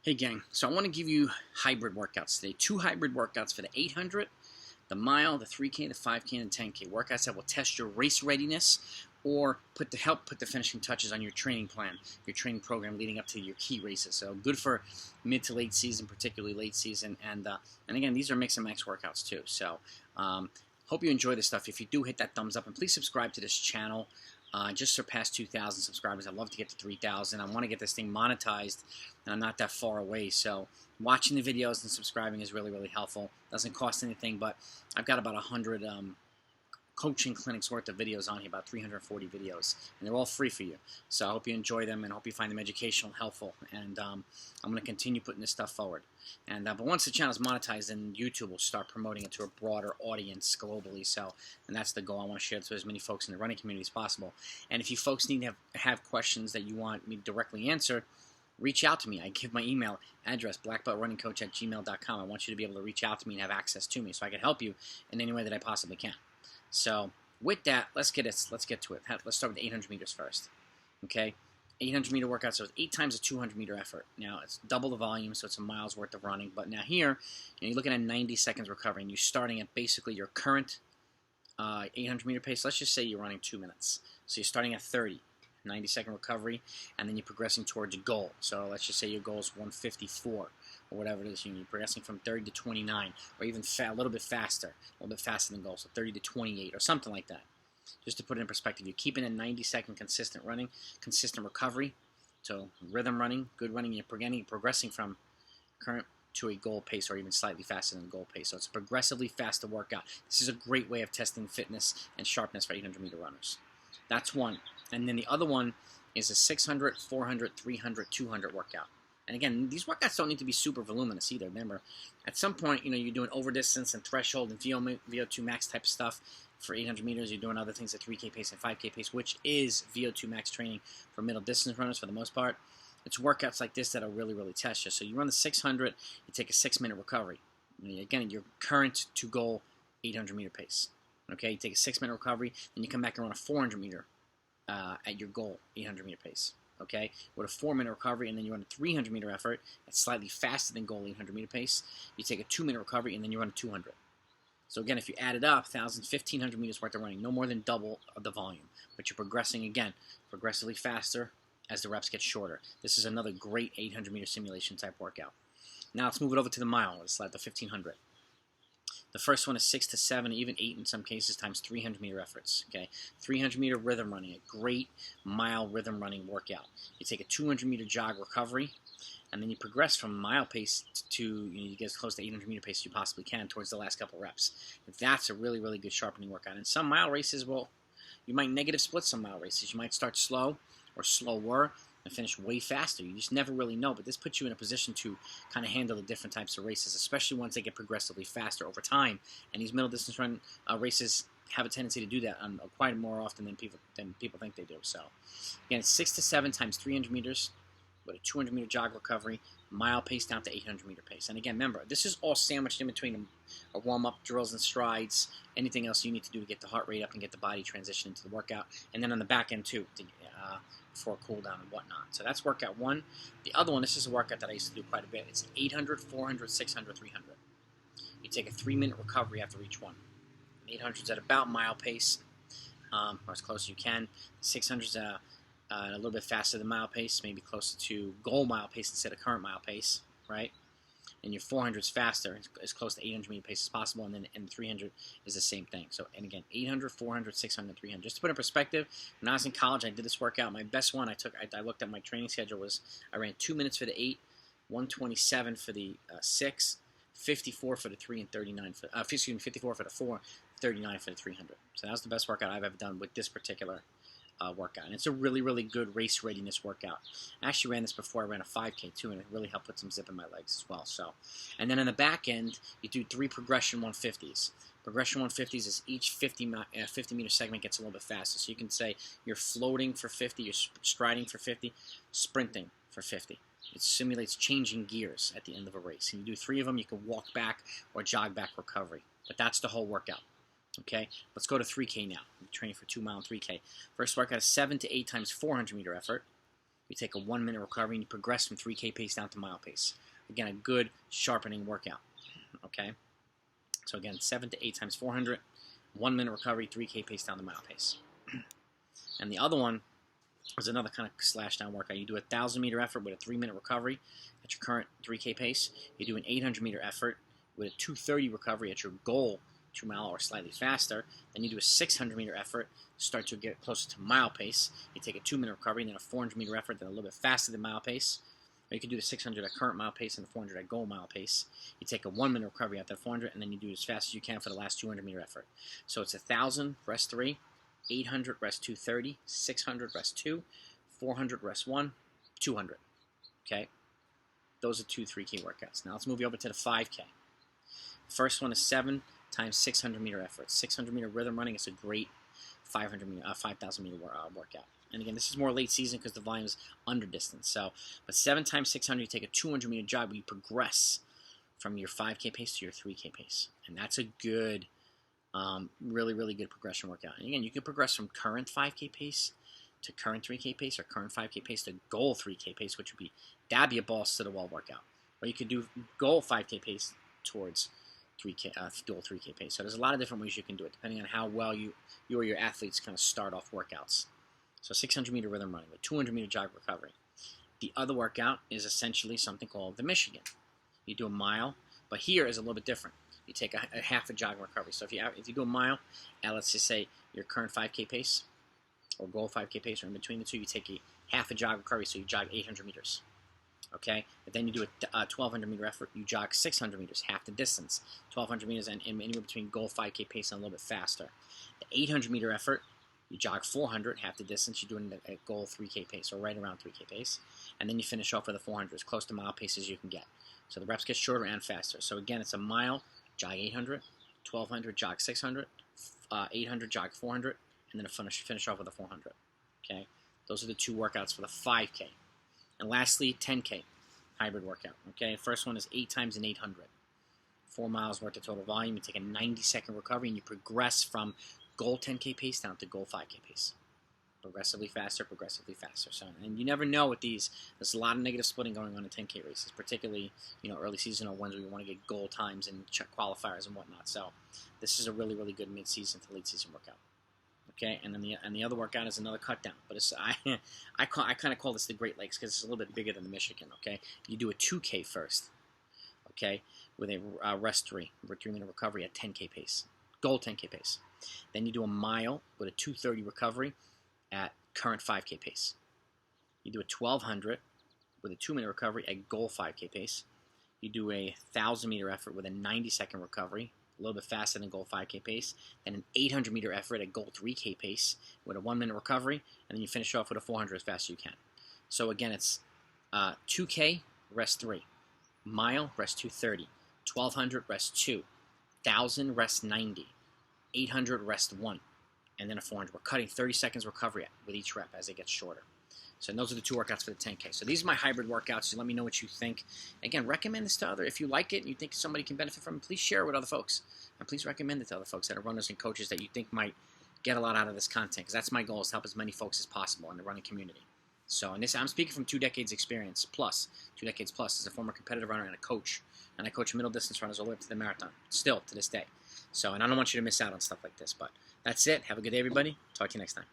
Hey gang, so I want to give you hybrid workouts today. Two hybrid workouts for the 800, the mile, the 3K, the 5K, and the 10K. Workouts that will test your race readiness or help put the finishing touches on your training plan, your training program leading up to your key races. So good for mid to late season, particularly late season. And again, these are mix and max workouts too. So hope you enjoy this stuff. If you do, hit that thumbs up and please subscribe to this channel. Just surpassed 2,000 subscribers. I'd love to get to 3,000. I want to get this thing monetized, and I'm not that far away. So watching the videos and subscribing is really, really helpful. Doesn't cost anything, but I've got about 100 coaching clinics worth of videos on here, about 340 videos, and they're all free for you. So I hope you enjoy them, and I hope you find them educational, helpful, and I'm going to continue putting this stuff forward. And but once the channel is monetized, then YouTube will start promoting it to a broader audience globally. So, and that's the goal. I want to share it to as many folks in the running community as possible. And if you folks need to have questions that you want me directly answered, reach out to me. I give my email address, blackbeltrunningcoach@gmail.com. I want you to be able to reach out to me and have access to me so I can help you in any way that I possibly can. So with that, let's get to it. Let's start with 800 meters first. Okay, 800 meter workout. So it's 8 times a 200 meter effort. Now it's double the volume, so it's a mile's worth of running. But now here, you're looking at 90 seconds recovery, and you're starting at basically your current 800 meter pace. Let's just say you're running 2 minutes. So you're starting at 30. 90-second recovery, and then you're progressing towards a goal. So let's just say your goal is 154 or whatever it is. You're progressing from 30 to 29, or even a little bit faster than goal, so 30 to 28 or something like that. Just to put it in perspective, you're keeping a 90-second consistent running, consistent recovery, so rhythm running, good running. You're progressing from current to a goal pace, or even slightly faster than goal pace. So it's a progressively faster workout. This is a great way of testing fitness and sharpness for 800-meter runners. That's one. And then the other one is a 600, 400, 300, 200 workout. And again, these workouts don't need to be super voluminous either. Remember, at some point, you're doing over distance and threshold and VO2 max type of stuff for 800 meters. You're doing other things at 3K pace and 5K pace, which is VO2 max training for middle distance runners for the most part. It's workouts like this that'll really, really test you. So you run the 600, you take a 6-minute recovery. Again, your current to goal 800 meter pace. Okay, you take a 6-minute recovery, then you come back and run a 400 meter at your goal 800 meter pace. Okay, with a 4-minute recovery, and then you run a 300 meter effort that's slightly faster than goal 800 meter pace. You take a 2-minute recovery, and then you run a 200. So again, if you add it up, 1,500 meters worth of running, no more than double of the volume, but you're progressing again, progressively faster as the reps get shorter. This is another great 800 meter simulation type workout. Now let's move it over to the mile. Let's slide the 1,500. The first one is 6 to 7, even 8 in some cases, times 300 meter efforts. Okay, 300 meter rhythm running, a great mile rhythm running workout. You take a 200 meter jog recovery, and then you progress from mile pace to you get as close to 800 meter pace as you possibly can towards the last couple reps. That's a really, really good sharpening workout. And some mile races, well, you might negative split some mile races. You might start slow or slower and finish way faster. You just never really know, but this puts you in a position to kind of handle the different types of races, especially once they get progressively faster over time. And these middle distance run races have a tendency to do that quite more often than people think they do. So again, it's 6 to 7 times 300 meters with a 200 meter jog recovery, mile pace down to 800 meter pace. And again, remember, this is all sandwiched in between a warm-up, drills and strides, anything else you need to do to get the heart rate up and get the body transition into the workout. And then on the back end too, for a cool down and whatnot. So that's workout one. The other one, this is a workout that I used to do quite a bit. It's 800, 400, 600, 300. You take a 3-minute recovery after each one. 800's at about mile pace, or as close as you can. 600's a little bit faster than mile pace, maybe closer to goal mile pace instead of current mile pace, right? And your 400's faster, as close to 800 meter pace as possible, and then 300 is the same thing. So, and again, 800, 400, 600, 300. Just to put in perspective, when I was in college, I did this workout. My best one I looked at my training schedule was I ran 2 minutes for the 8, 127 for the 6, 54 for the 3, and 39 for 54 for the 4, 39 for the 300. So that was the best workout I've ever done with this particular workout. And it's a really, really good race readiness workout. I actually ran this before I ran a 5K too, and it really helped put some zip in my legs as well. So, and then on the back end, you do 3 progression 150s. Progression 150s is each 50 meter segment gets a little bit faster. So you can say you're floating for 50, you're striding for 50, sprinting for 50. It simulates changing gears at the end of a race. And you do 3 of them, you can walk back or jog back recovery. But that's the whole workout. Okay, let's go to 3K now. I'm training for 2 mile and 3K. First workout is 7 to 8 times 400 meter effort. You take a 1 minute recovery and you progress from 3K pace down to mile pace. Again, a good sharpening workout. Okay? So again, 7 to 8 times 400, 1 minute recovery, 3K pace down to mile pace. And the other one is another kind of slash down workout. You do a 1,000-meter effort with a 3-minute recovery at your current 3K pace. You do an 800-meter effort with a 2:30 recovery at your goal 2 mile or slightly faster. Then you do a 600-meter effort, start to get closer to mile pace. You take a 2-minute recovery, and then a 400-meter effort that's a little bit faster than mile pace. Or you can do the 600 at current mile pace and the 400 at goal mile pace. You take a 1-minute recovery at that 400, and then you do it as fast as you can for the last 200-meter effort. So it's 1,000, rest 3, 800, rest 230, 600, rest 2, 400, rest 1, 200. Okay? Those are 2 3K workouts. Now let's move you over to the 5K. First one is 7 times 600-meter effort. 600-meter rhythm running is a great 5,000-meter workout. And again, this is more late season because the volume is under distance. So, but 7 times 600, you take a 200-meter jog where you progress from your 5K pace to your 3K pace. And that's a good, really, really good progression workout. And again, you can progress from current 5K pace to current 3K pace or current 5K pace to goal 3K pace, which would be dab your balls to the wall workout. Or you could do goal 5K pace towards 3K, goal 3K pace. So there's a lot of different ways you can do it, depending on how well you or your athletes kind of start off workouts. So 600-meter rhythm running with 200-meter jog recovery. The other workout is essentially something called the Michigan. You do a mile, but here is a little bit different. You take a half a jog recovery. So if you do a mile at, let's just say, your current 5K pace or goal 5K pace, or in between the two, you take a half a jog recovery, so you jog 800 meters. Okay, but then you do a 1,200-meter effort. You jog 600 meters, half the distance, 1,200 meters, and anywhere between goal 5K pace and a little bit faster. The 800-meter effort, you jog 400, half the distance. You're doing a goal 3K pace, or right around 3K pace, and then you finish off with a 400, as close to mile pace as you can get. So the reps get shorter and faster. So again, it's a mile, jog 800, 1,200, jog 600, 800, jog 400, and then finish off with a 400. Okay, those are the 2 workouts for the 5K. And lastly, 10K hybrid workout. Okay, first one is 8 times an 800. 4 miles worth of total volume. You take a 90-second recovery and you progress from goal 10K pace down to goal 5K pace. Progressively faster, progressively faster. So, and you never know with these. There's a lot of negative splitting going on in 10K races, particularly early season or ones where you want to get goal times and check qualifiers and whatnot. So this is a really, really good mid-season to late season workout. Okay, and then the other workout is another cut down, but it's I kind of call this the Great Lakes because it's a little bit bigger than the Michigan. Okay, you do a 2K first, okay, with a rest 3 with a 3-minute recovery at 10K pace, goal 10K pace. Then you do a mile with a 230 recovery at current 5K pace. You do a 1,200 with a 2-minute recovery at goal 5K pace. You do a 1,000-meter effort with a 90-second recovery, a little bit faster than goal 5K pace, then an 800-meter effort at goal 3K pace with a 1-minute recovery, and then you finish off with a 400 as fast as you can. So again, it's 2K, rest 3, mile, rest 230, 1,200, rest 2, 1,000, rest 90, 800, rest 1, and then a 400. We're cutting 30 seconds recovery with each rep as it gets shorter. So those are the 2 workouts for the 10K. So these are my hybrid workouts. So let me know what you think. Again, recommend this to others. If you like it and you think somebody can benefit from it, please share it with other folks. And please recommend it to other folks that are runners and coaches that you think might get a lot out of this content. Because that's my goal, is to help as many folks as possible in the running community. So I'm speaking from 2 decades experience plus, 2 decades plus as a former competitive runner and a coach. And I coach middle distance runners all the way up to the marathon, still to this day. So, and I don't want you to miss out on stuff like this. But that's it. Have a good day, everybody. Talk to you next time.